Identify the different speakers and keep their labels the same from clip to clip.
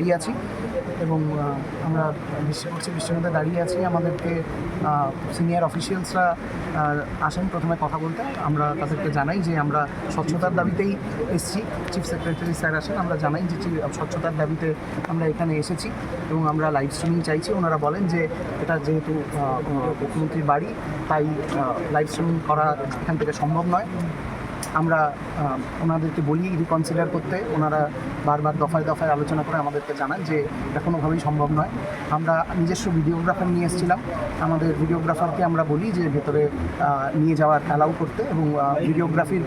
Speaker 1: দাঁড়িয়ে আছি এবং আমরা বৃষ্টির মধ্যে দাঁড়িয়ে আছি। আমাদেরকে সিনিয়র অফিসিয়ালসরা আসেন প্রথমে কথা বলতে। আমরা তাদেরকে জানাই যে আমরা স্বচ্ছতার দাবিতেই এসেছি। চিফ সেক্রেটারি স্যার আসেন, আমরা জানাই যে স্বচ্ছতার দাবিতে আমরা এখানে এসেছি এবং আমরা লাইভ স্ট্রিমিং চাইছি। ওনারা বলেন যে এটা যেহেতু মুখ্যমন্ত্রীর বাড়ি, তাই লাইভ স্ট্রিমিং করা এখান থেকে সম্ভব নয়। আমরা ওনাদেরকে বলি রিকনসিডার করতে। ওনারা বারবার দফায় দফায় আলোচনা করে আমাদেরকে জানান যে এটা কোনোভাবেই সম্ভব নয়। আমরা নিজস্ব ভিডিওগ্রাফার নিয়ে এসেছিলাম। আমাদের ভিডিওগ্রাফারকে আমরা বলি যে ভেতরে নিয়ে যাওয়ার অ্যালাউ করতে এবং ভিডিওগ্রাফির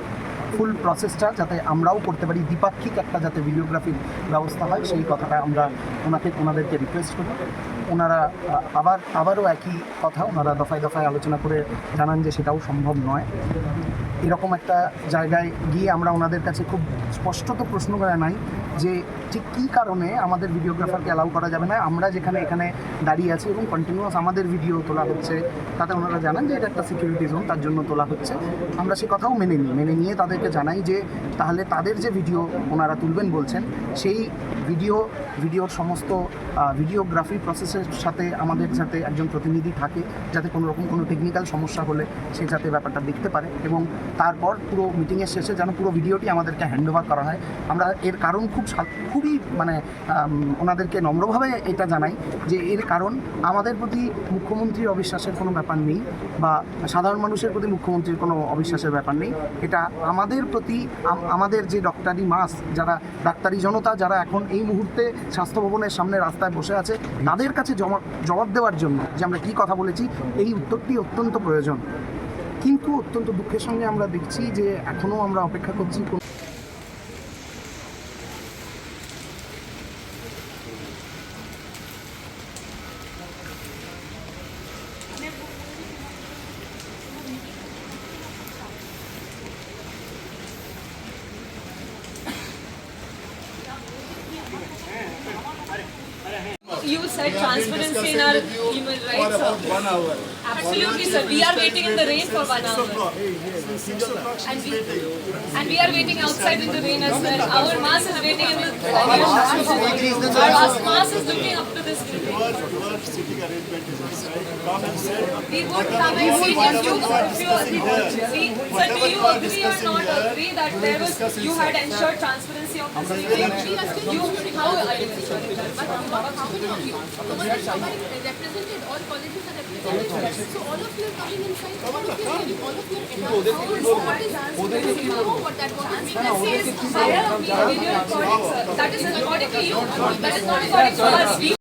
Speaker 1: ফুল প্রসেসটা যাতে আমরাও করতে পারি, দ্বিপাক্ষিক একটা যাতে ভিডিওগ্রাফির ব্যবস্থা হয়, সেই কথাটা আমরা ওনাদেরকে রিকোয়েস্ট করি। ওনারা আবারও একই কথা ওনারা দফায় দফায় আলোচনা করে জানান যে সেটাও সম্ভব নয়। এরকম একটা জায়গায় গিয়ে আমরা ওনাদের কাছে খুব স্পষ্টত প্রশ্ন জানাই যে ঠিক কী কারণে আমাদের ভিডিওগ্রাফারকে অ্যালাউ করা যাবে না। আমরা যেখানে এখানে দাঁড়িয়ে আছি এবং কন্টিনিউয়াস আমাদের ভিডিও তোলা হচ্ছে, তাতে ওনারা জানান যে এটা একটা সিকিউরিটি জোন, তার জন্য তোলা হচ্ছে। আমরা সে কথাও মেনে নিয়ে তাদেরকে জানাই যে তাহলে তাদের যে ভিডিও ওনারা তুলবেন বলছেন, সেই ভিডিওর সমস্ত ভিডিওগ্রাফি প্রসেসের সাথে আমাদের যাতে একজন প্রতিনিধি থাকে, যাতে কোনো রকম কোনো টেকনিক্যাল সমস্যা হলে সে যাতে ব্যাপারটা দেখতে পারে এবং তারপর পুরো মিটিংয়ের শেষে যেন পুরো ভিডিওটি আমাদেরকে হ্যান্ডওভার করা হয়। আমরা এর কারণ খুবই ওনাদেরকে নম্রভাবে এটা জানাই যে এর কারণ আমাদের প্রতি মুখ্যমন্ত্রীর অবিশ্বাসের কোনো ব্যাপার নেই বা সাধারণ মানুষের প্রতি মুখ্যমন্ত্রীর কোনো অবিশ্বাসের ব্যাপার নেই। এটা আমাদের প্রতি আমাদের যে ডক্টরি মাস, যারা ডাক্তারি জনতা যারা এখন এই মুহূর্তে স্বাস্থ্য ভবনের সামনে রাস্তায় বসে আছে, তাদের কাছে জবাব দেওয়ার জন্য যে আমরা কী কথা বলেছি, এই উত্তরটি অত্যন্ত প্রয়োজন। কিন্তু অত্যন্ত দুঃখের সঙ্গে আমরা দেখছি যে এখনও আমরা অপেক্ষা করছি।
Speaker 2: You said transparency in our email, right, sir?
Speaker 3: 1 hour.
Speaker 2: Absolutely, sir. We are waiting in the rain for 1 hour. And we are waiting outside in the rain as well. Our mass is waiting in the Our mass is looking up to this building.
Speaker 3: Your sitting arrangement is outside. Come and sit.
Speaker 2: We would come and see if you agree. Sir, do you agree or not agree that there was you had ensured transparency of this meeting? How are you ensuring that?
Speaker 4: How many of you? Somebody represented, all colleges are represented. So all of you are coming inside, all of you are hearing, all of you are what is transparency? You know what that was.
Speaker 2: Transparency is via video recording, sir. That is according to you. That is not according to us.